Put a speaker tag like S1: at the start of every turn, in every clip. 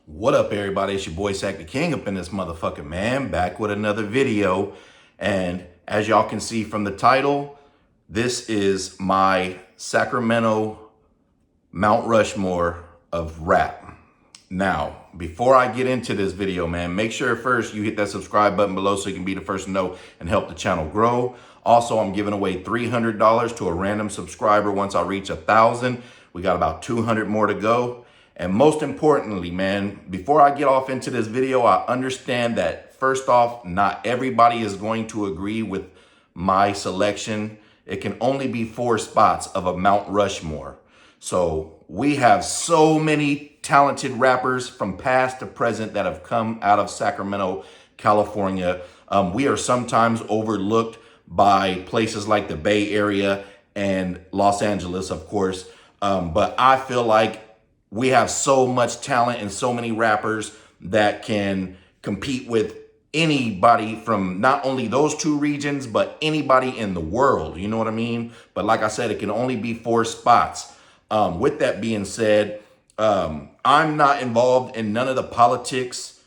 S1: What up, everybody? It's your boy Sack the King up in this motherfucking man, back with another video. And as y'all can see from the title, this is my Sacramento Mount Rushmore of rap. Now, before I get into this video, man, make sure first you hit that subscribe button below so you can be the first to know and help the channel grow. Also, I'm giving away $300 to a random subscriber once I reach 1,000. We got about 200 more to go. And most importantly, man, before I get off into this video, I understand that first off, not everybody is going to agree with my selection. It can only be 4 spots of a Mount Rushmore. So we have so many talented rappers from past to present that have come out of Sacramento, California. We are sometimes overlooked by places like the Bay Area and Los Angeles, of course. But I feel like we have so much talent and so many rappers that can compete with anybody from not only those 2 regions, but anybody in the world. You know what I mean? But like I said, it can only be 4 spots. With that being said, I'm not involved in none of the politics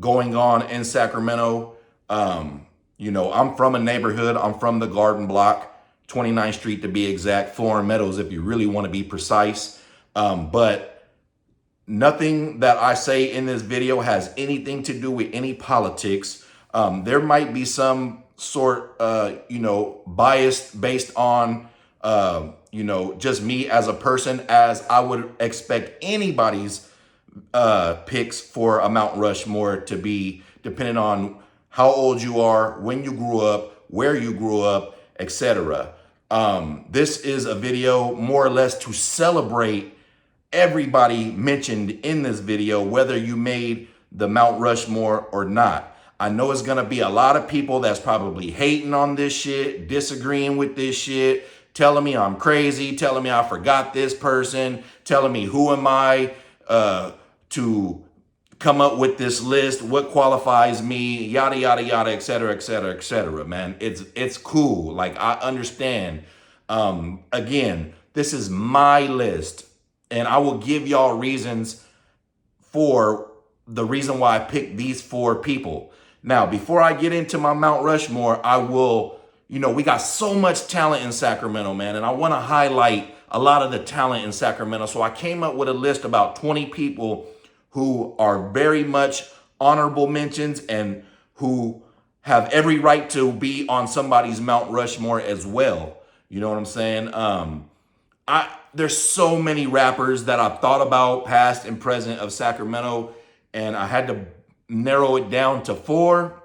S1: going on in Sacramento. You know, I'm from a neighborhood. I'm from the Garden Block, 29th Street to be exact, Florin Meadows if you really want to be precise. But nothing that I say in this video has anything to do with any politics. There might be some sort, bias based on, just me as a person, as I would expect anybody's picks for a Mount Rushmore to be, depending on how old you are, when you grew up, where you grew up, etc. This is a video more or less to celebrate everybody mentioned in this video, whether you made the Mount Rushmore or not. I know it's gonna be a lot of people that's probably hating on this shit, disagreeing with this shit, telling me I'm crazy, telling me I forgot this person, telling me who am I to come up with this list, what qualifies me, yada, yada, yada, et cetera, et cetera, et cetera, man. It's cool, like I understand. Again, this is my list. And I will give y'all reasons for the reason why I picked these 4 people. Now, before I get into my Mount Rushmore, I will, we got so much talent in Sacramento, man. And I want to highlight a lot of the talent in Sacramento. So I came up with a list about 20 people who are very much honorable mentions and who have every right to be on somebody's Mount Rushmore as well. You know what I'm saying? There's so many rappers that I've thought about, past and present, of Sacramento, and I had to narrow it down to 4.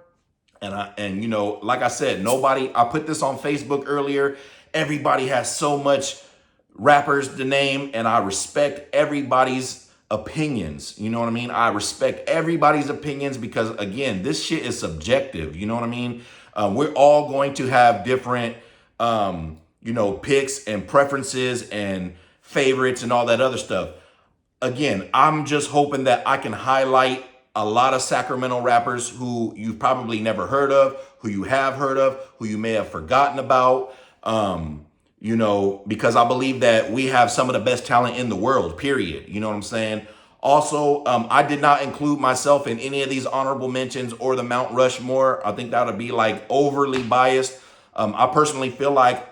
S1: And like I said, I put this on Facebook earlier. Everybody has so much rappers to name, and I respect everybody's opinions. You know what I mean? I respect everybody's opinions because, again, this shit is subjective. You know what I mean? We're all going to have different picks and preferences and favorites and all that other stuff. Again, I'm just hoping that I can highlight a lot of Sacramento rappers who you've probably never heard of, who you have heard of, who you may have forgotten about, because I believe that we have some of the best talent in the world, period. You know what I'm saying? Also, I did not include myself in any of these honorable mentions or the Mount Rushmore. I think that would be like overly biased. I personally feel like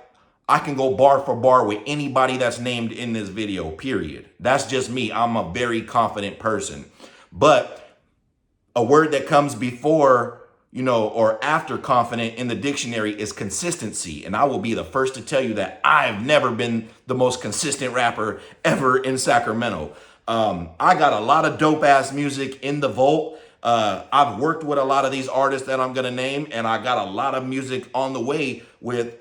S1: I can go bar for bar with anybody that's named in this video, period. That's just me. I'm a very confident person. But a word that comes before, or after confident in the dictionary is consistency. And I will be the first to tell you that I've never been the most consistent rapper ever in Sacramento. I got a lot of dope ass music in the vault. I've worked with a lot of these artists that I'm going to name, and I got a lot of music on the way with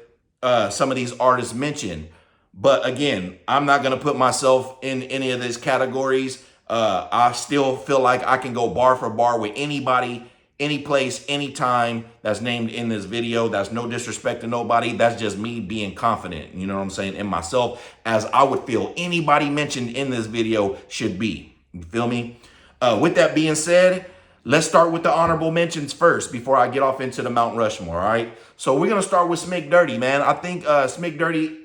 S1: some of these artists mentioned. But again, I'm not going to put myself in any of these categories. I still feel like I can go bar for bar with anybody, any place, anytime that's named in this video. That's no disrespect to nobody. That's just me being confident, you know what I'm saying, in myself, as I would feel anybody mentioned in this video should be. You feel me? With that being said, let's start with the honorable mentions first before I get off into the Mount Rushmore, all right? So we're going to start with Smick Dirty, man. I think Smick Dirty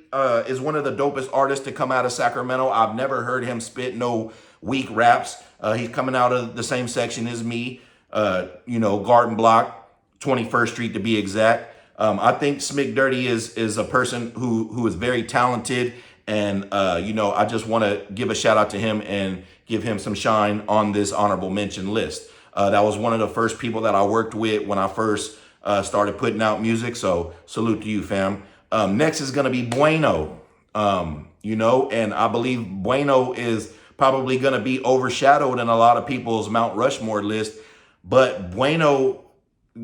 S1: is one of the dopest artists to come out of Sacramento. I've never heard him spit no weak raps. He's coming out of the same section as me, Garden Block, 21st Street to be exact. I think Smick Dirty is a person who is very talented, and I just want to give a shout out to him and give him some shine on this honorable mention list. That was one of the first people that I worked with when I first started putting out music. So salute to you, fam. Next is gonna be Bueno. And I believe Bueno is probably gonna be overshadowed in a lot of people's Mount Rushmore list, but Bueno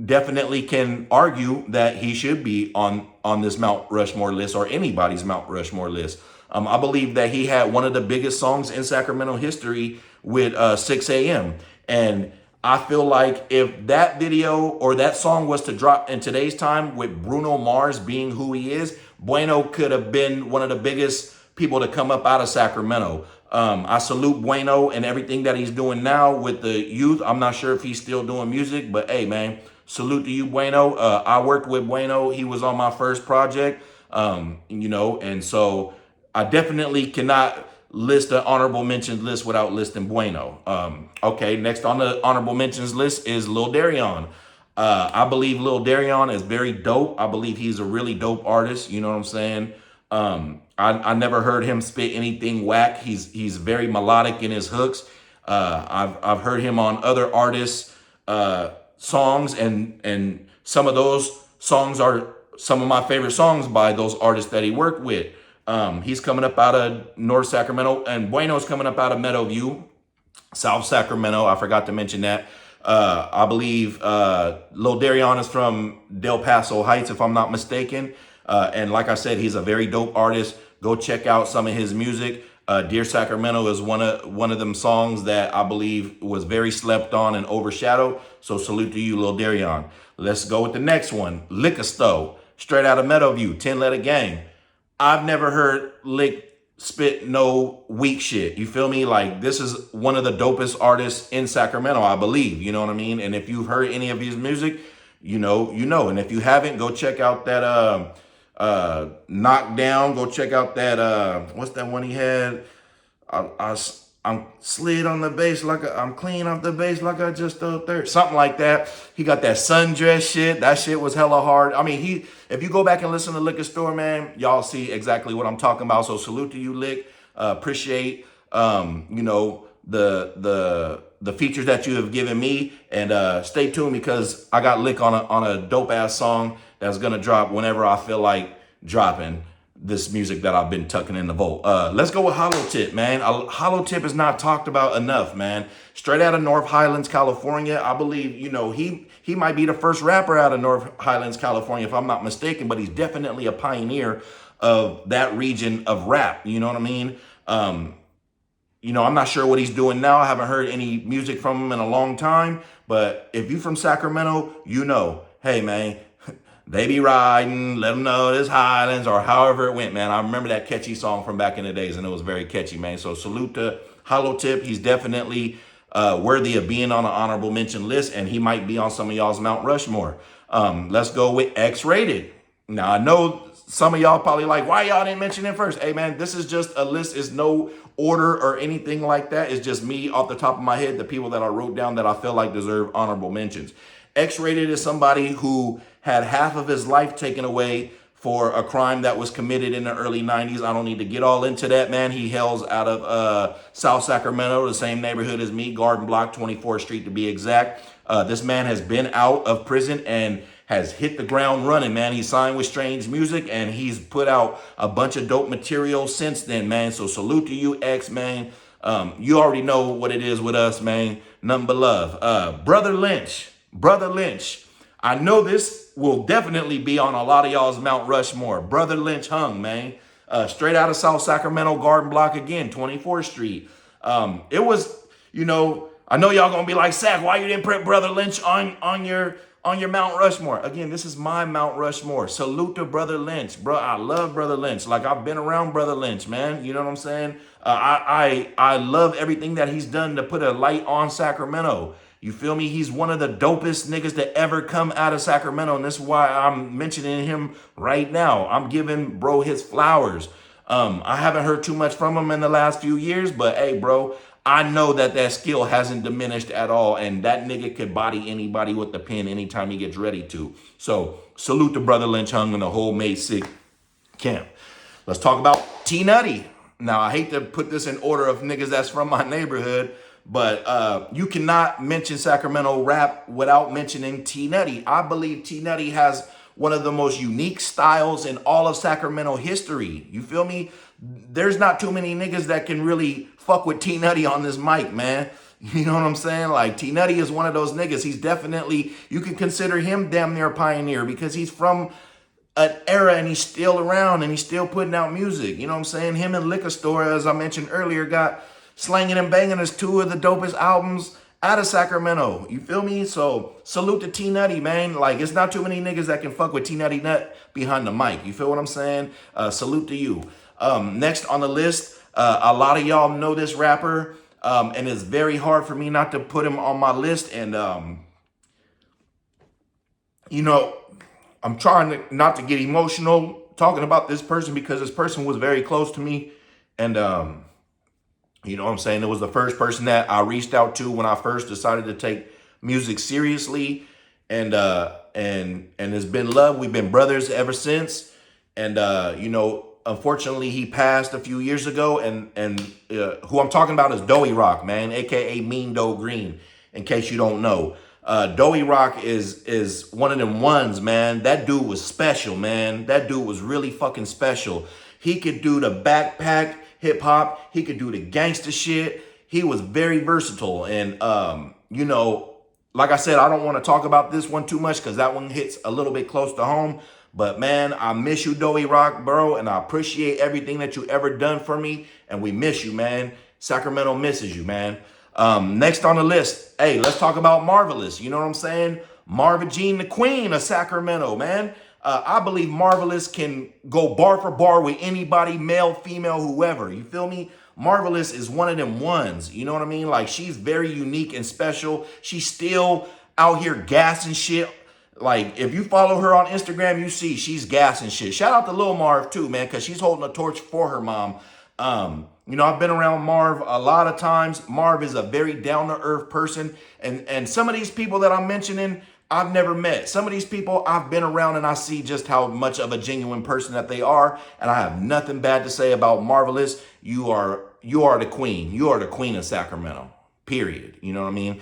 S1: definitely can argue that he should be on this Mount Rushmore list, or anybody's Mount Rushmore list. I believe that he had one of the biggest songs in Sacramento history with 6 a.m. And I feel like if that video or that song was to drop in today's time with Bruno Mars being who he is, Bueno could have been one of the biggest people to come up out of Sacramento. I salute Bueno and everything that he's doing now with the youth. I'm not sure if he's still doing music, but hey, man, salute to you, Bueno. I worked with Bueno. He was on my first project, and so I definitely cannot list the honorable mentions list without listing Bueno. Okay, next on the honorable mentions list is Lil Darion. I believe Lil Darion is very dope. I believe he's a really dope artist. You know what I'm saying? I never heard him spit anything whack. He's very melodic in his hooks. I've heard him on other artists' songs, and some of those songs are some of my favorite songs by those artists that he worked with. He's coming up out of North Sacramento, and Bueno's coming up out of Meadowview, South Sacramento. I forgot to mention that. I believe Lil Darion is from Del Paso Heights, if I'm not mistaken. And like I said, he's a very dope artist. Go check out some of his music. Dear Sacramento is one of them songs that I believe was very slept on and overshadowed. So salute to you, Lil Darion. Let's go with the next one. Liquor Store, straight out of Meadowview, 10-letter gang. I've never heard Lick spit no weak shit. You feel me? Like, this is one of the dopest artists in Sacramento, I believe. You know what I mean? And if you've heard any of his music, you know. And if you haven't, go check out that Knockdown. Go check out that what's that one he had? I'm slid on the bass like I'm clean off the bass like I just threw third. Something like that. He got that sundress shit. That shit was hella hard. I mean, if you go back and listen to Liquor Store, man, y'all see exactly what I'm talking about. So salute to you, Lick. Appreciate the features that you have given me, and stay tuned because I got Lick on a dope ass song that's gonna drop whenever I feel like dropping this music that I've been tucking in the vault. Let's go with Hollow Tip, man. Hollow Tip is not talked about enough, man. Straight out of North Highlands, California. I believe, he might be the first rapper out of North Highlands, California, if I'm not mistaken, but he's definitely a pioneer of that region of rap. You know what I mean? I'm not sure what he's doing now. I haven't heard any music from him in a long time, but if you from Sacramento, hey, man, they be riding, let them know this Highlands, or however it went, man. I remember that catchy song from back in the days, and it was very catchy, man. So salute to Hollow Tip. He's definitely worthy of being on an honorable mention list, and he might be on some of y'all's Mount Rushmore. Let's go with X-Rated. Now, I know some of y'all probably like, why y'all didn't mention it first? Hey, man, this is just a list. It's no order or anything like that. It's just me off the top of my head, the people that I wrote down that I feel like deserve honorable mentions. X-Rated is somebody who had half of his life taken away for a crime that was committed in the early 90s. I don't need to get all into that, man. He hails out of South Sacramento, the same neighborhood as me, Garden Block, 24th Street to be exact. This man has been out of prison and has hit the ground running, man. He signed with Strange Music, and he's put out a bunch of dope material since then, man. So salute to you, X, man. You already know what it is with us, man. Nothing but love. Brother Lynch. I know this will definitely be on a lot of y'all's Mount Rushmore. Brother Lynch hung, man. Straight out of South Sacramento, Garden Block again, 24th Street. It was, I know y'all gonna be like, Sack, why you didn't put Brother Lynch on your Mount Rushmore? Again, this is my Mount Rushmore. Salute to Brother Lynch, bro. I love Brother Lynch. Like, I've been around Brother Lynch, man. You know what I'm saying? I love everything that he's done to put a light on Sacramento. You feel me? He's one of the dopest niggas to ever come out of Sacramento, and this is why I'm mentioning him right now. I'm giving bro his flowers. I haven't heard too much from him in the last few years, but hey, bro, I know that that skill hasn't diminished at all, and that nigga could body anybody with the pen anytime he gets ready to. So salute to Brother Lynch Hung and the whole Made Sick camp. Let's talk about T Nutty. Now, I hate to put this in order of niggas that's from my neighborhood, but you cannot mention Sacramento rap without mentioning T Nutty. I believe T Nutty has one of the most unique styles in all of Sacramento history. You feel me? There's not too many niggas that can really fuck with T Nutty on this mic, man. You know what I'm saying? Like, T Nutty is one of those niggas. He's definitely, you can consider him damn near a pioneer because he's from an era and he's still around and he's still putting out music. You know what I'm saying? Him and Liquor Store, as I mentioned earlier, got Slangin' and Bangin' as two of the dopest albums out of Sacramento. You feel me? So salute to T Nutty, man. Like, it's not too many niggas that can fuck with T Nutty Nut behind the mic. You feel what I'm saying? Salute to you. Next on the list, a lot of y'all know this rapper, and it's very hard for me not to put him on my list. And, you know, I'm trying not to get emotional talking about this person because this person was very close to me. And, you know what I'm saying? It was the first person that I reached out to when I first decided to take music seriously. And it's been love. We've been brothers ever since. And, you know, unfortunately, he passed a few years ago. And who I'm talking about is Doughy Rock, man, a.k.a. Mean Doe Green, in case you don't know. Doughy Rock is one of them ones, man. That dude was special, man. That dude was really fucking special. He could do the backpack hip hop. He could do the gangster shit. He was very versatile. And, you know, like I said, I don't want to talk about this one too much because that one hits a little bit close to home. But, man, I miss you, Doughy Rock, bro. And I appreciate everything that you ever done for me. And we miss you, man. Sacramento misses you, man. Next on the list, hey, let's talk about Marvelous. You know what I'm saying? Marva Jean, the queen of Sacramento, man. I believe Marvelous can go bar for bar with anybody, male, female, whoever. You feel me? Marvelous is one of them ones. You know what I mean? Like, she's very unique and special. She's still out here gassing shit. Like, if you follow her on Instagram, you see she's gassing shit. Shout out to Lil Marv too, man, because she's holding a torch for her mom. You know, I've been around Marv a lot of times. Marv is a very down-to-earth person. And some of these people that I'm mentioning, I've never met. Some of these people I've been around and I see just how much of a genuine person that they are. And I have nothing bad to say about Marvelous. You are the queen. You are the queen of Sacramento. Period. You know what I mean?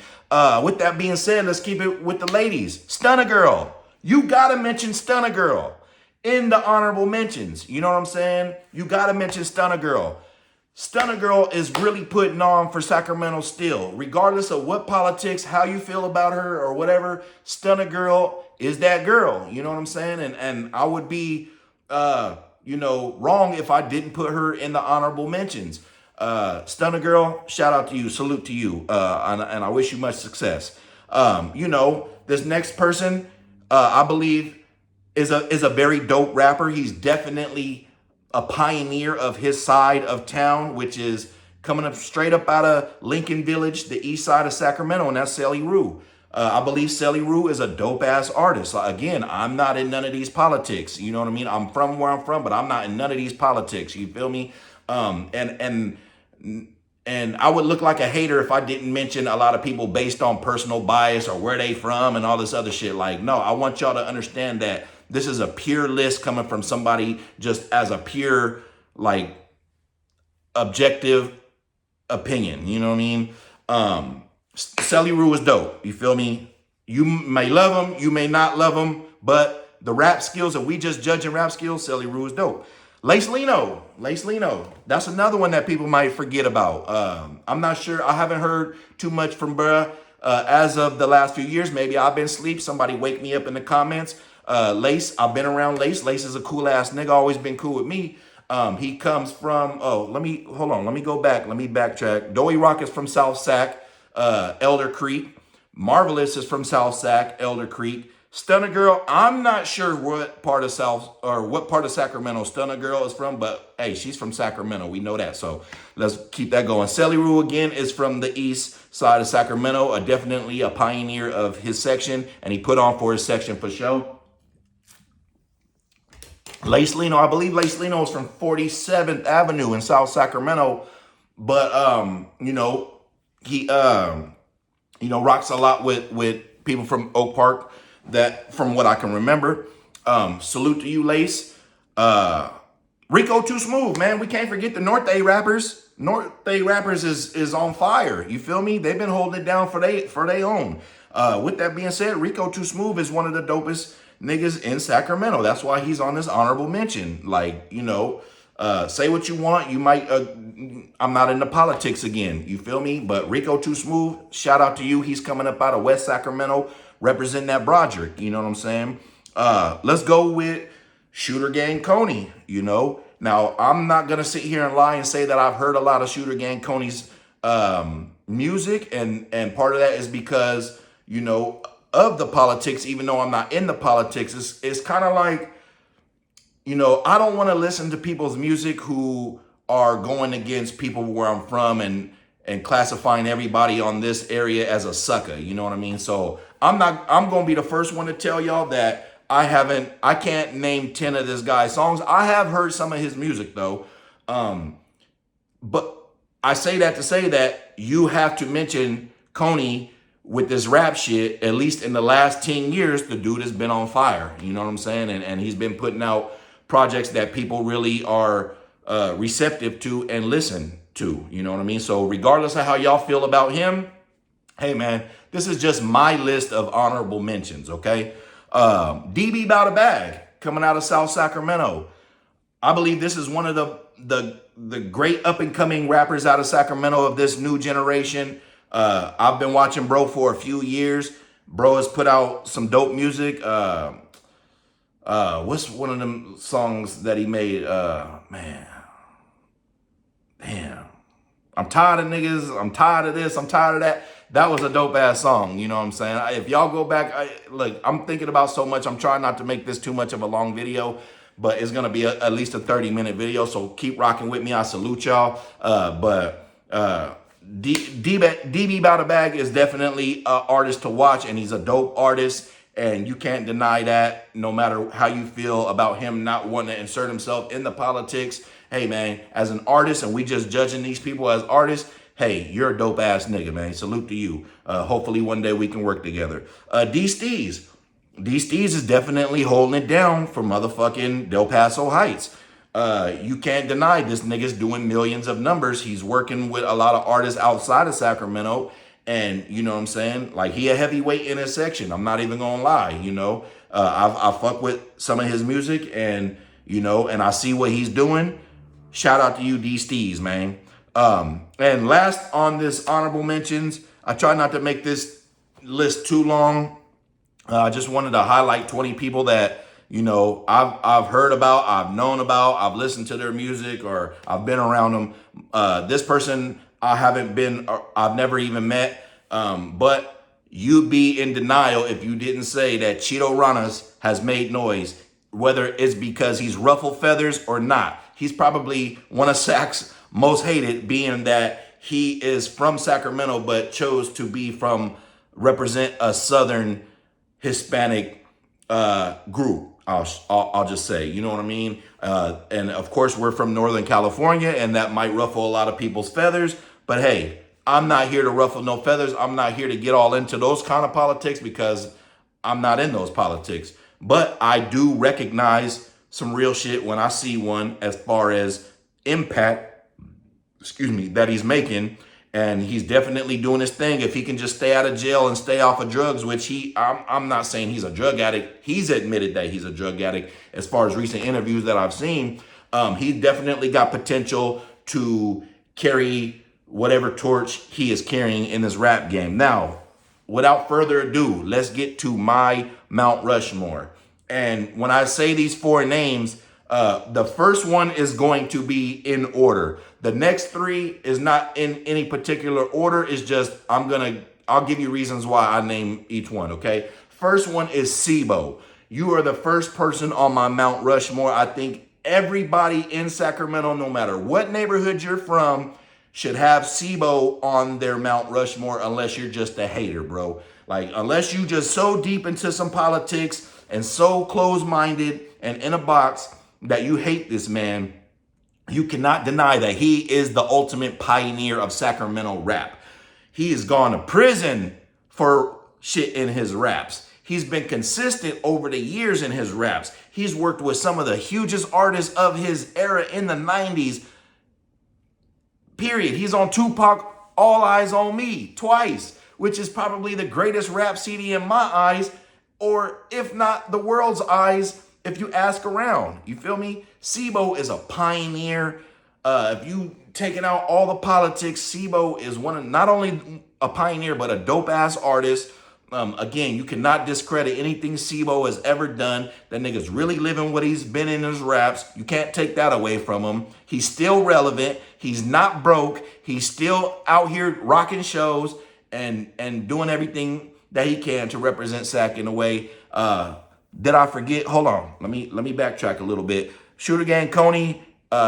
S1: With that being said, let's keep it with the ladies. Stunna Girl. You gotta mention Stunna Girl in the honorable mentions. You know what I'm saying? You gotta mention Stunna Girl. Stunna Girl is really putting on for Sacramento still. Regardless of what politics, how you feel about her or whatever, Stunna Girl is that girl. You know what I'm saying? And I would be, you know, wrong if I didn't put her in the honorable mentions. Stunna Girl, shout out to you. Salute to you. And I wish you much success. You know, this next person, I believe, is a very dope rapper. He's definitely a pioneer of his side of town, which is coming up straight up out of Lincoln Village, the east side of Sacramento, and that's Celly Rue. I believe Celly Rue is a dope-ass artist. Again, I'm not in none of these politics. You know what I mean? I'm from where I'm from, but I'm not in none of these politics. You feel me? And I would look like a hater if I didn't mention a lot of people based on personal bias or where they from and all this other shit. Like, no, I want y'all to understand that this is a pure list coming from somebody just as a pure, like, objective opinion. You know what I mean? Celly Rue is dope. You feel me? You may love him, you may not love him, but the rap skills, if we just judging rap skills, Celly Rue is dope. Lace Lino. That's another one that people might forget about. I'm not sure. I haven't heard too much from bruh as of the last few years. Maybe I've been asleep. Somebody wake me up in the comments. Lace, I've been around Lace. Lace is a cool ass nigga. Always been cool with me. He comes from, let me go back. Let me backtrack. Doughy Rock is from South Sac, Elder Creek. Marvelous is from South Sac, Elder Creek. Stunna Girl, I'm not sure what part of Sacramento Stunna Girl is from, but hey, she's from Sacramento. We know that. So let's keep that going. Celly Rue again is from the east side of Sacramento, definitely a pioneer of his section, and he put on for his section for show. Lace Lino, I believe Lace Lino is from 47th Avenue in South Sacramento. but he rocks a lot with people from Oak Park, that from what I can remember. Salute to you, Lace. Rico Too Smooth, man. We can't forget the North A rappers. North A rappers is on fire. You feel me? They've been holding it down for they own. With that being said, Rico Too Smooth is one of the dopest niggas in Sacramento. That's why he's on this honorable mention. Like, say what you want. You might, I'm not into politics again. You feel me? But Rico Too Smooth, shout out to you. He's coming up out of West Sacramento, representing that Broderick. You know what I'm saying? Let's go with Shooter Gang Coney, Now, I'm not going to sit here and lie and say that I've heard a lot of Shooter Gang Coney's music. And part of that is because, of the politics, even though I'm not in the politics. It's kind of like, I don't want to listen to people's music who are going against people where I'm from and classifying everybody on this area as a sucker. You know what I mean? So I'm going to be the first one to tell y'all that I can't name 10 of this guy's songs. I have heard some of his music though. But I say that to say that you have to mention Coney with this rap shit. At least in the last 10 years, the dude has been on fire. You know what I'm saying? And he's been putting out projects that people really are receptive to and listen to. You know what I mean? So regardless of how y'all feel about him, hey man, this is just my list of honorable mentions, okay? DB Bout a Bag, coming out of South Sacramento. I believe this is one of the great up-and-coming rappers out of Sacramento of this new generation. I've been watching bro for a few years. Bro has put out some dope music. What's one of them songs that he made? Man. Damn. I'm tired of niggas. I'm tired of this. I'm tired of that. That was a dope ass song. You know what I'm saying? If y'all go back, look, I'm thinking about so much. I'm trying not to make this too much of a long video, but it's going to be at least a 30-minute video. So keep rocking with me. I salute y'all. DB Bout a Bag is definitely an artist to watch, and he's a dope artist. And you can't deny that, no matter how you feel about him not wanting to insert himself in the politics. Hey, man, as an artist, and we just judging these people as artists, hey, you're a dope ass nigga, man. Salute to you. Hopefully one day we can work together. D-Steez. D-Steez is definitely holding it down for motherfucking Del Paso Heights. You can't deny this nigga's doing millions of numbers. He's working with a lot of artists outside of Sacramento. And you know what I'm saying? Like, he a heavyweight in his section. I'm not even gonna lie, I fuck with some of his music, and and I see what he's doing. Shout out to you, D-Steez, man. And last on this honorable mentions, I try not to make this list too long. I just wanted to highlight 20 people that I've heard about, I've known about, I've listened to their music, or I've been around them. This person I've never even met, but you'd be in denial if you didn't say that Cheeto Ranas has made noise, whether it's because he's ruffled feathers or not. He's probably one of Sac's most hated, being that he is from Sacramento, but chose to represent a Southern Hispanic group. I'll just say, you know what I mean? And of course, we're from Northern California, and that might ruffle a lot of people's feathers. But hey, I'm not here to ruffle no feathers. I'm not here to get all into those kind of politics, because I'm not in those politics. But I do recognize some real shit when I see one, as far as impact, that he's making. And he's definitely doing his thing. If he can just stay out of jail and stay off of drugs, which I'm not saying he's a drug addict. He's admitted that he's a drug addict. As far as recent interviews that I've seen, he's definitely got potential to carry whatever torch he is carrying in this rap game. Now, without further ado, let's get to my Mount Rushmore. And when I say these four names, the first one is going to be in order. The next three is not in any particular order. It's just, I'll give you reasons why I name each one, okay? First one is SIBO. You are the first person on my Mount Rushmore. I think everybody in Sacramento, no matter what neighborhood you're from, should have SIBO on their Mount Rushmore, unless you're just a hater, bro. Like, unless you just so deep into some politics and so close-minded and in a box that you hate this man, You cannot deny that he is the ultimate pioneer of Sacramento rap. He has gone to prison for shit in his raps. He's been consistent over the years in his raps. He's worked with some of the hugest artists of his era in the 90s. Period. He's on Tupac, All Eyes on Me, twice, which is probably the greatest rap CD in my eyes, or if not the world's eyes, if you ask around. You feel me? Sibo is a pioneer. If you taking out all the politics, Sibo is one of not only a pioneer, but a dope ass artist. Again, you cannot discredit anything Sibo has ever done. That nigga's really living what he's been in his raps. You can't take that away from him. He's still relevant. He's not broke. He's still out here rocking shows and doing everything that he can to represent Sac in a way. Did I forget? Hold on. Let me backtrack a little bit. Shooter Gang Coney,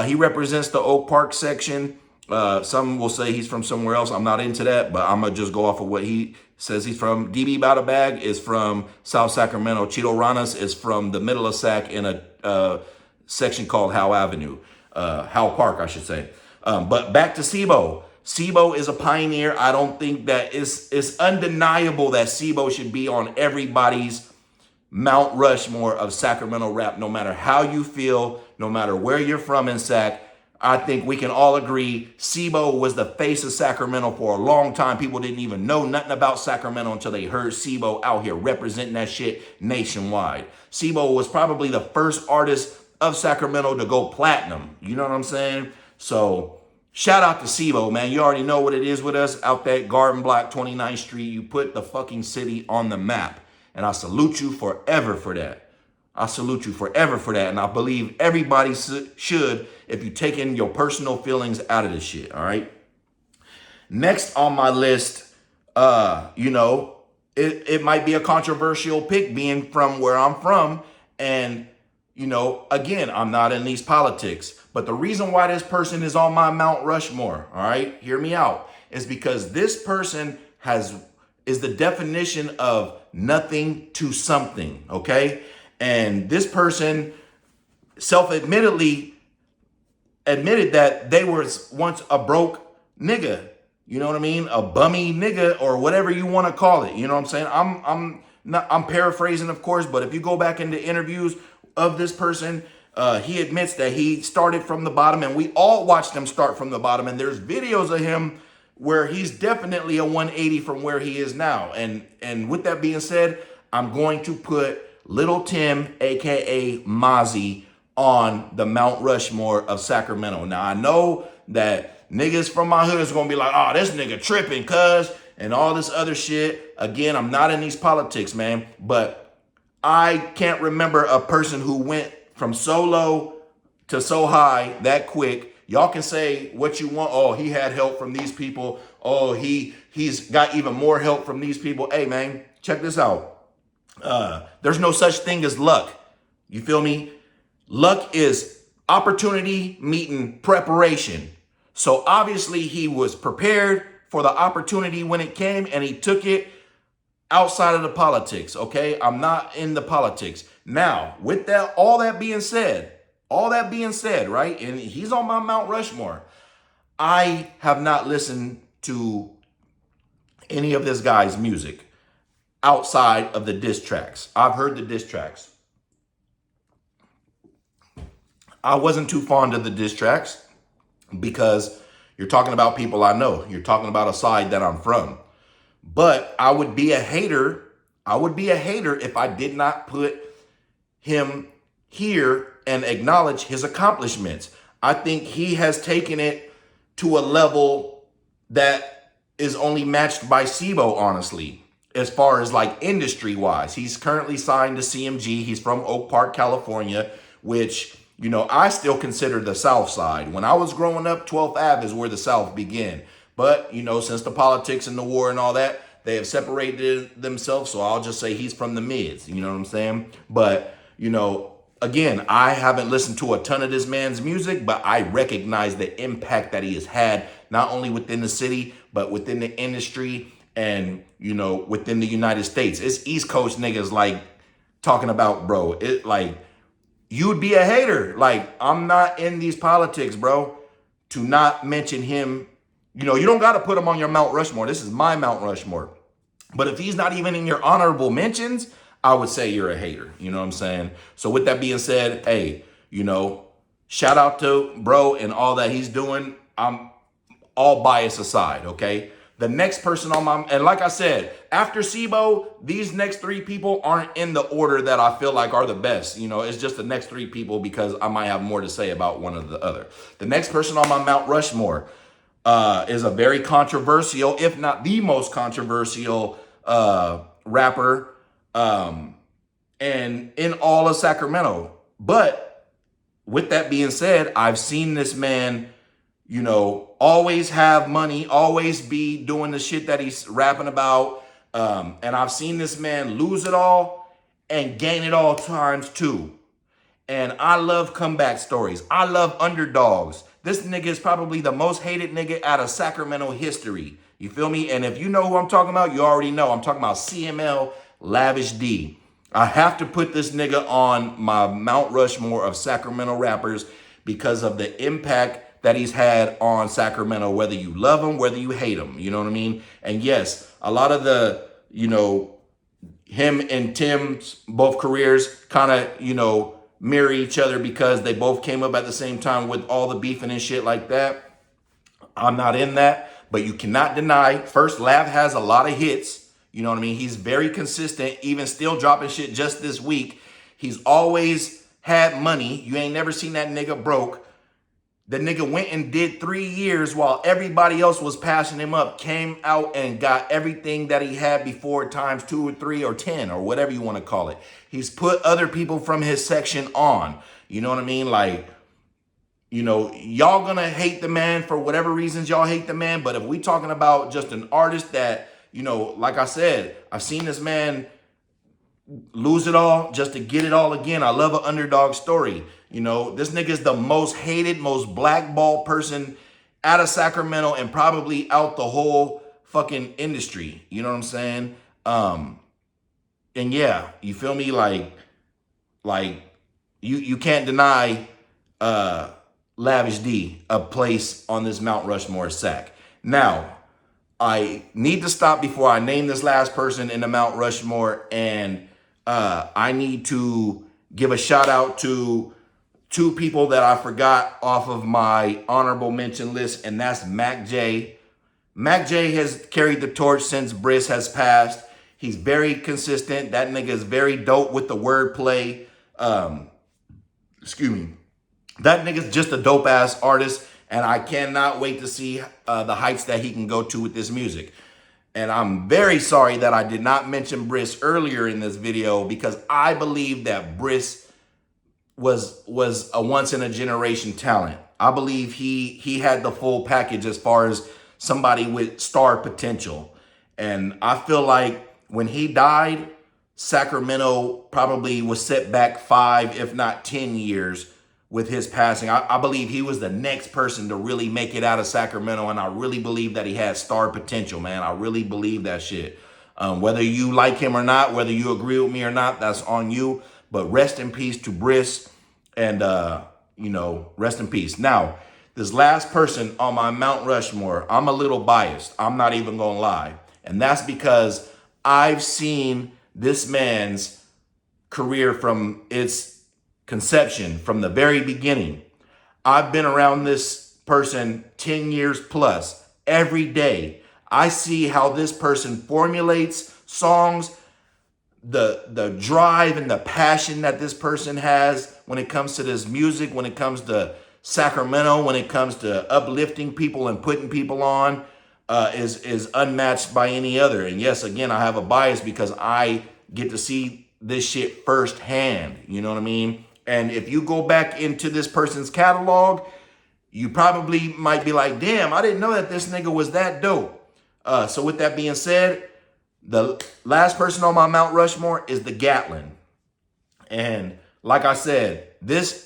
S1: he represents the Oak Park section. Some will say he's from somewhere else. I'm not into that, but I'm going to just go off of what he says he's from. DB Bada Bag is from South Sacramento. Cheeto Ranas is from the middle of Sac in a section called Howe Avenue. Howe Park, I should say. But back to Sibo. Sibo is a pioneer. I don't think that it's undeniable that Sibo should be on everybody's Mount Rushmore of Sacramento rap, no matter how you feel, no matter where you're from in Sac. I think we can all agree Sibo was the face of Sacramento for a long time. People didn't even know nothing about Sacramento until they heard Sibo out here representing that shit nationwide. Sibo was probably the first artist of Sacramento to go platinum. You know what I'm saying? So shout out to Sibo, man. You already know what it is with us out that Garden Block, 29th Street. You put the fucking city on the map. And I salute you forever for that. I salute you forever for that. And I believe everybody should if you taking your personal feelings out of this shit, all right? Next on my list, it might be a controversial pick being from where I'm from. And, again, I'm not in these politics. But the reason why this person is on my Mount Rushmore, all right, hear me out, is because this person is the definition of nothing to something, okay? And this person self-admittedly admitted that they were once a broke nigga. You know what I mean? A bummy nigga or whatever you want to call it. You know what I'm saying? I'm paraphrasing, of course, but if you go back into interviews of this person, he admits that he started from the bottom, and we all watched him start from the bottom. And there's videos of him where he's definitely a 180 from where he is now. And with that being said, I'm going to put Little Tim, aka Mozzie, on the Mount Rushmore of Sacramento. Now, I know that niggas from my hood is going to be like, oh, this nigga tripping, cuz, and all this other shit. Again, I'm not in these politics, man, but I can't remember a person who went from so low to so high that quick. Y'all can say what you want. Oh, he had help from these people. Oh, he's got even more help from these people. Hey, man, check this out. There's no such thing as luck. You feel me? Luck is opportunity meeting preparation. So obviously he was prepared for the opportunity when it came, and he took it outside of the politics, okay? I'm not in the politics. Now, with that, all that being said, right? And he's on my Mount Rushmore. I have not listened to any of this guy's music outside of the diss tracks. I've heard the diss tracks. I wasn't too fond of the diss tracks because you're talking about people I know. You're talking about a side that I'm from. But I would be a hater. I would be a hater if I did not put him here and acknowledge his accomplishments. I think he has taken it to a level that is only matched by Sibo, honestly, as far as like industry wise. He's currently signed to CMG. He's from Oak Park, California, which, I still consider the South Side. When I was growing up, 12th Ave is where the South began. But, since the politics and the war and all that, they have separated themselves. So I'll just say he's from the mids. You know what I'm saying? But, again, I haven't listened to a ton of this man's music, but I recognize the impact that he has had, not only within the city, but within the industry and, within the United States. It's East Coast niggas like talking about, bro, it like, you'd be a hater. Like, I'm not in these politics, bro, to not mention him. You know, you don't got to put him on your Mount Rushmore. This is my Mount Rushmore. But if he's not even in your honorable mentions, I would say you're a hater. You know what I'm saying? So with that being said, hey, you know, shout out to bro and all that he's doing. I'm all bias aside, okay? The next person on my, and like I said, after SIBO, these next three people aren't in the order that I feel like are the best. You know, it's just the next three people because I might have more to say about one or the other. The next person on my Mount Rushmore is a very controversial, if not the most controversial rapper and in all of Sacramento. But with that being said, I've seen this man, you know, always have money, always be doing the shit that he's rapping about. And I've seen this man lose it all and gain it all times two. And I love comeback stories. I love underdogs. This nigga is probably the most hated nigga out of Sacramento history. You feel me? And if you know who I'm talking about, you already know. I'm talking about CML Lavish D. I have to put this nigga on my Mount Rushmore of Sacramento rappers because of the impact that he's had on Sacramento, whether you love him, whether you hate him. You know what I mean? And yes, a lot of the, you know, him and Tim's both careers kind of, you know, mirror each other because they both came up at the same time with all the beefing and shit like that. I'm not in that, but you cannot deny, first, Lav has a lot of hits. You know what I mean? He's very consistent, even still dropping shit just this week. He's always had money. You ain't never seen that nigga broke. The nigga went and did 3 years while everybody else was passing him up, came out and got everything that he had before times 2 or 3 or 10 or whatever you want to call it. He's put other people from his section on. You know what I mean? Like, you know, y'all gonna hate the man for whatever reasons y'all hate the man. But if we talking about just an artist that, you know, like I said, I've seen this man lose it all just to get it all again. I love an underdog story. You know, this nigga is the most hated, most blackballed person out of Sacramento and probably out the whole fucking industry. You know what I'm saying? And yeah, you feel me? Like you can't deny Lavish D a place on this Mount Rushmore sack. Now, I need to stop before I name this last person in the Mount Rushmore, and I need to give a shout out to two people that I forgot off of my honorable mention list, and that's Mac J. Mac J has carried the torch since Briss has passed. He's very consistent. That nigga is very dope with the wordplay. Excuse me. That nigga's just a dope ass artist, and I cannot wait to see the heights that he can go to with this music. And I'm very sorry that I did not mention Briss earlier in this video because I believe that Briss was a once in a generation talent. I believe he had the full package as far as somebody with star potential. And I feel like when he died, Sacramento probably was set back 5, if not 10 years with his passing. I believe he was the next person to really make it out of Sacramento, and I really believe that he had star potential, man. I really believe that shit. Whether you like him or not, whether you agree with me or not, that's on you. But rest in peace to Briss, and you know, rest in peace. Now, this last person on my Mount Rushmore, I'm a little biased. I'm not even gonna lie. And that's because I've seen this man's career from its conception, from the very beginning. I've been around this person 10 years plus every day. I see how this person formulates songs, the drive and the passion that this person has when it comes to this music, when it comes to Sacramento, when it comes to uplifting people and putting people on, is unmatched by any other. And yes, again, I have a bias because I get to see this shit firsthand. You know what I mean? And if you go back into this person's catalog, you probably might be like, damn, I didn't know that this nigga was that dope. So with that being said, the last person on my Mount Rushmore is the Gatlin. And like I said,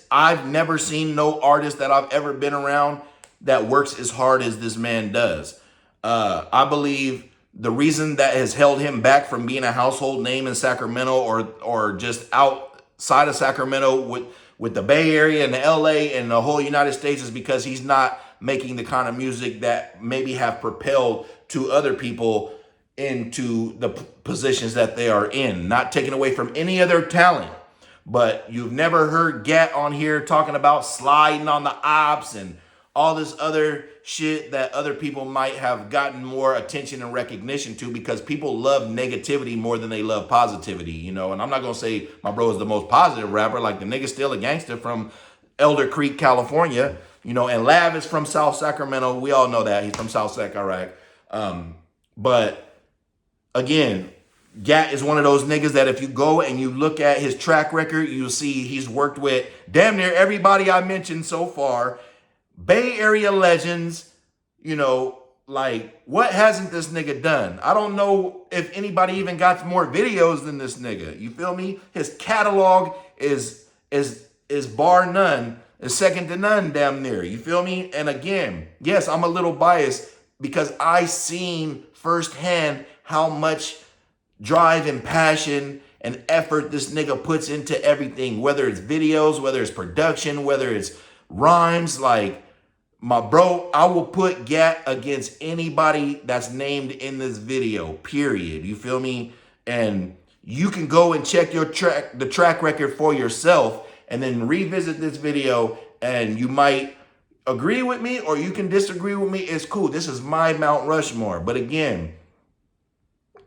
S1: I've never seen no artist that I've ever been around that works as hard as this man does. I believe the reason that has held him back from being a household name in Sacramento or just outside of Sacramento with the Bay Area and the LA and the whole United States is because he's not making the kind of music that maybe have propelled to other people into the positions that they are in. Not taking away from any other talent, but you've never heard Gat on here talking about sliding on the ops and all this other shit that other people might have gotten more attention and recognition to, because people love negativity more than they love positivity, you know. And I'm not gonna say my bro is the most positive rapper. Like, the nigga's still a gangster from Elder Creek, California, you know, and Lav is from South Sacramento. We all know that he's from South Sac, Iraq. But again, Gat is one of those niggas that if you go and you look at his track record, you'll see he's worked with damn near everybody I mentioned so far. Bay Area legends, you know, like, what hasn't this nigga done? I don't know if anybody even got more videos than this nigga. You feel me? His catalog is bar none, is second to none damn near. You feel me? And again, yes, I'm a little biased because I seen firsthand how much drive and passion and effort this nigga puts into everything, whether it's videos, whether it's production, whether it's rhymes. Like, my bro, I will put Gat against anybody that's named in this video, period. You feel me? And you can go and check the track record for yourself and then revisit this video, and you might agree with me or you can disagree with me. It's cool. This is my Mount Rushmore. But again,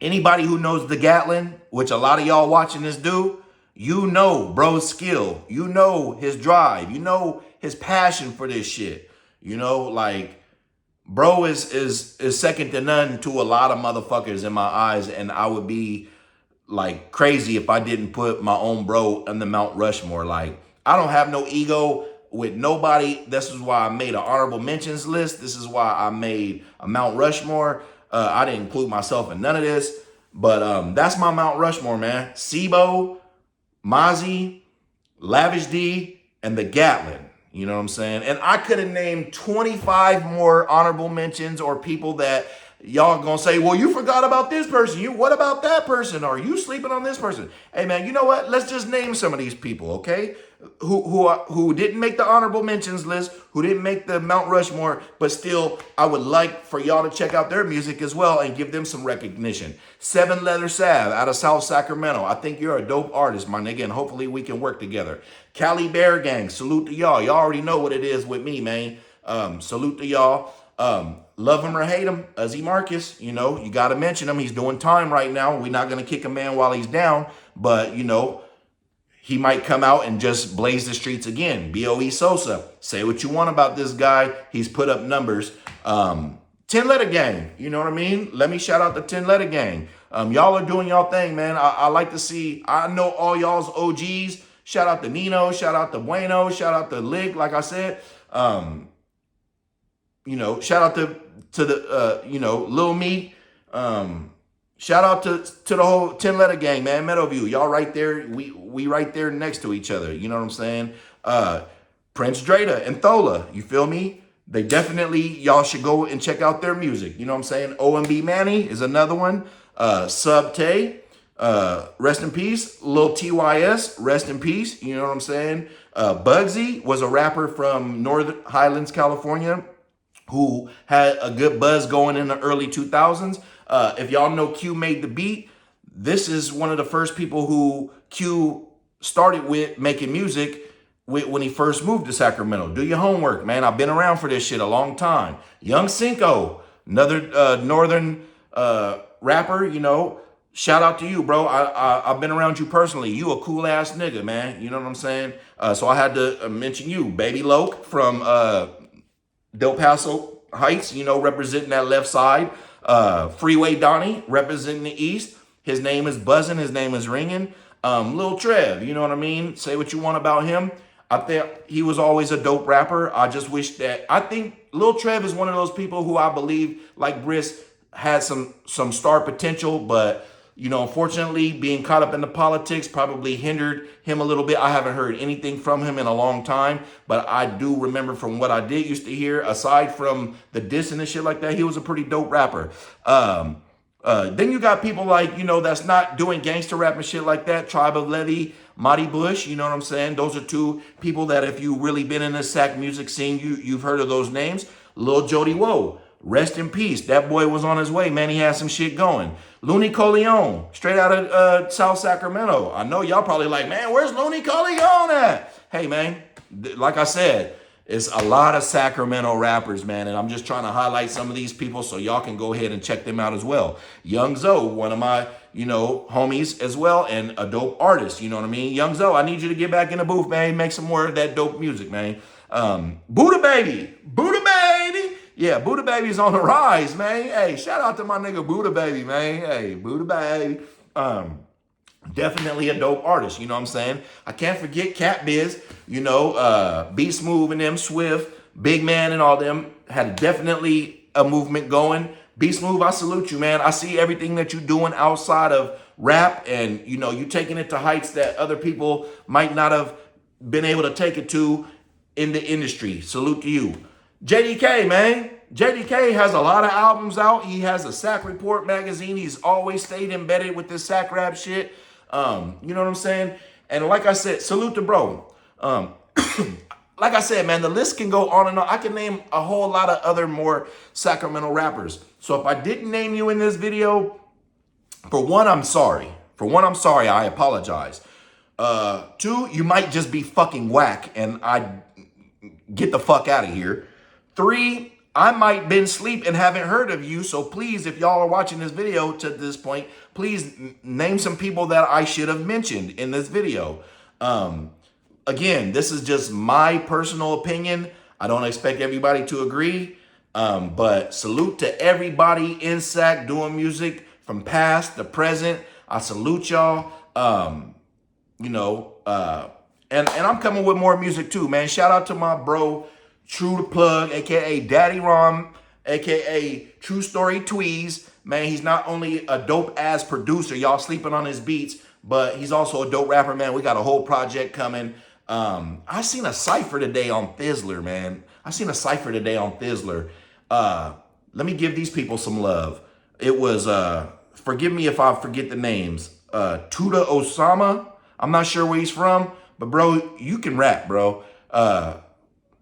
S1: anybody who knows the Gatlin, which a lot of y'all watching this do, you know bro's skill. You know his drive. You know his passion for this shit. You know, like, bro is second to none to a lot of motherfuckers in my eyes, and I would be like crazy if I didn't put my own bro on the Mount Rushmore. Like, I don't have no ego with nobody. This is why I made an honorable mentions list. This is why I made a Mount Rushmore. I didn't include myself in none of this, but that's my Mount Rushmore, man. Sibo, Mozzie, Lavish D, and the Gatlin. You know what I'm saying? And I could have named 25 more honorable mentions or people that y'all gonna say, well, you forgot about this person. What about that person? Or you sleeping on this person? Hey, man, you know what? Let's just name some of these people, okay? Who didn't make the honorable mentions list, who didn't make the Mount Rushmore, but still, I would like for y'all to check out their music as well and give them some recognition. 7 Leather Sav out of South Sacramento. I think you're a dope artist, my nigga, and hopefully we can work together. Cali Bear Gang, salute to y'all. Y'all already know what it is with me, man. Salute to y'all. Love him or hate him, Uzi Marcus, you know, you got to mention him. He's doing time right now. We're not going to kick a man while he's down, but, you know, he might come out and just blaze the streets again. B.O.E. Sosa, say what you want about this guy. He's put up numbers. 10 Letter Gang, you know what I mean? Let me shout out the 10 Letter Gang. Y'all are doing y'all thing, man. I like to see, I know all y'all's OGs. Shout out to Nino, shout out to Bueno, shout out to Lick, like I said. You know, shout out to the, you know, Lil Meat. Shout out to the whole 10 Letter Gang, man. Meadowview, y'all right there. We right there next to each other. You know what I'm saying? Prince Drada and Thola, you feel me? They definitely, y'all should go and check out their music. You know what I'm saying? OMB Manny is another one. Sub Tay, rest in peace. Lil TYS, rest in peace. You know what I'm saying? Bugsy was a rapper from Northern Highlands, California, who had a good buzz going in the early 2000s. If y'all know Q Made the Beat, this is one of the first people who Q started with making music when he first moved to Sacramento. Do your homework, man. I've been around for this shit a long time. Young Cinco, another northern rapper, you know. Shout out to you, bro. I've been around you personally. You a cool ass nigga, man. You know what I'm saying? So I had to mention you. Baby Loke from Del Paso Heights, you know, representing that left side. Freeway Donnie representing the east. His name is buzzing. His name is ringing. Lil Trev, you know what I mean? Say what you want about him. I think he was always a dope rapper. I just wish that, I think Lil Trev is one of those people who I believe, like Briss, had some star potential, but, you know, unfortunately, being caught up in the politics probably hindered him a little bit. I haven't heard anything from him in a long time, but I do remember from what I did used to hear, aside from the diss and shit like that, he was a pretty dope rapper. Then you got people like, that's not doing gangster rap and shit like that. Tribe of Levy, Marty Bush, you know what I'm saying? Those are two people that if you really been in the Sac music scene, you've heard of those names. Lil Jody Woe, rest in peace. That boy was on his way, man. He had some shit going. Looney Coleon, straight out of South Sacramento. I know y'all probably like, man, where's Looney Coleon at? Hey, man, like I said, it's a lot of Sacramento rappers, man, and I'm just trying to highlight some of these people so y'all can go ahead and check them out as well. Young Zoe, one of my, homies as well, and a dope artist, you know what I mean? Young Zoe, I need you to get back in the booth, man, make some more of that dope music, man. Buddha Baby. Yeah, Buddha Baby's on the rise, man. Hey, shout out to my nigga Buddha Baby, man. Hey, Buddha Baby. Definitely a dope artist, you know what I'm saying? I can't forget Cat Biz, B Smooth and them, Swift, Big Man and all them had definitely a movement going. B Smooth, I salute you, man. I see everything that you're doing outside of rap and, you taking it to heights that other people might not have been able to take it to in the industry. Salute to you. JDK, man. JDK has a lot of albums out. He has a Sac Report magazine. He's always stayed embedded with this Sac rap shit. You know what I'm saying? And like I said, salute to bro. Like I said, man, the list can go on and on. I can name a whole lot of other more Sacramento rappers. So if I didn't name you in this video, for one, I'm sorry. I apologize. Two, you might just be fucking whack and I get the fuck out of here. Three, I might been asleep and haven't heard of you. So please, if y'all are watching this video to this point, please name some people that I should have mentioned in this video. Again, this is just my personal opinion. I don't expect everybody to agree. But salute to everybody in Sac doing music from past to present. I salute y'all. And I'm coming with more music too, man. Shout out to my bro, True the Plug, aka Daddy Rom, aka True Story Tweez. Man, he's not only a dope ass producer, y'all sleeping on his beats, but he's also a dope rapper, man. We got a whole project coming. I seen a cipher today on Thizzler, man. Let me give these people some love. It was, forgive me if I forget the names. Tuda Osama. I'm not sure where he's from, but bro, you can rap, bro.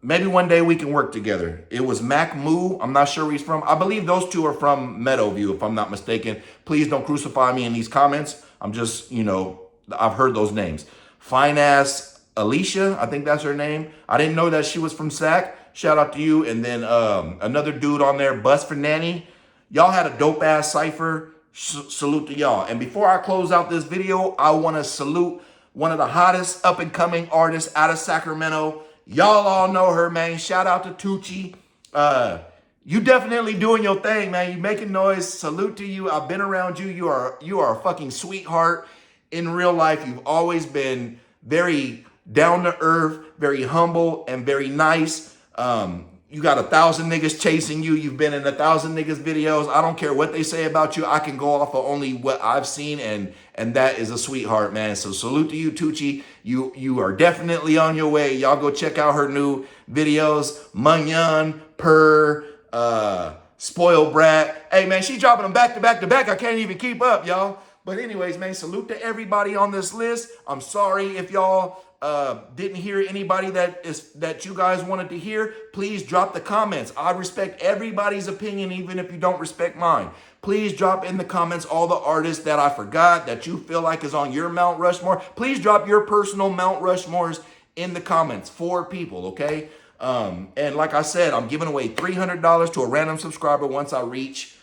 S1: Maybe one day we can work together. It was Mac Moo. I'm not sure where he's from. I believe those two are from Meadowview, if I'm not mistaken. Please don't crucify me in these comments. I'm just, I've heard those names. Fine Ass Alicia, I think that's her name. I didn't know that she was from Sac. Shout out to you. And then another dude on there, Bus for Nanny. Y'all had a dope ass cipher. Salute to y'all. And before I close out this video, I want to salute one of the hottest up and coming artists out of Sacramento. Y'all all know her, man. Shout out to Tucci. You definitely doing your thing, man. You making noise. Salute to you. I've been around you. You are a fucking sweetheart in real life. You've always been very down to earth, very humble, and very nice. You got 1,000 niggas chasing you. You've been in 1,000 niggas videos. I don't care what they say about you. I can go off of only what I've seen, and that is a sweetheart, man. So salute to you, Tucci. You are definitely on your way. Y'all go check out her new videos. Munyan, Purr, Spoiled Brat. Hey, man, she dropping them back to back to back. I can't even keep up, y'all. But anyways, man, salute to everybody on this list. I'm sorry if y'all didn't hear anybody that you guys wanted to hear. Please drop the comments. I respect everybody's opinion, even if you don't respect mine. Please drop in the comments all the artists that I forgot that you feel like is on your Mount Rushmore. Please drop your personal Mount Rushmores in the comments. 4 people, okay? And like I said, I'm giving away $300 to a random subscriber once I reach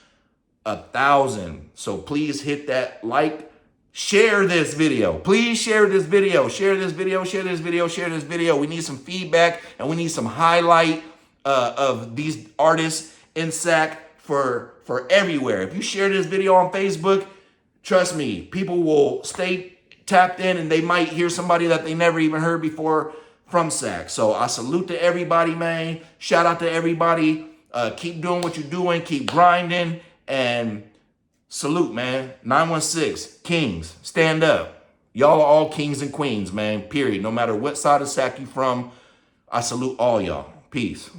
S1: 1,000. So please hit that like. Share this video. Please share this video. Share this video. Share this video. Share this video. We need some feedback and we need some highlight of these artists in Sac for everywhere. If you share this video on Facebook, trust me, people will stay tapped in and they might hear somebody that they never even heard before from Sac. So I salute to everybody, man. Shout out to everybody. Keep doing what you're doing. Keep grinding and salute, man. 916, Kings, stand up. Y'all are all kings and queens, man, period. No matter what side of Sac you from, I salute all y'all. Peace.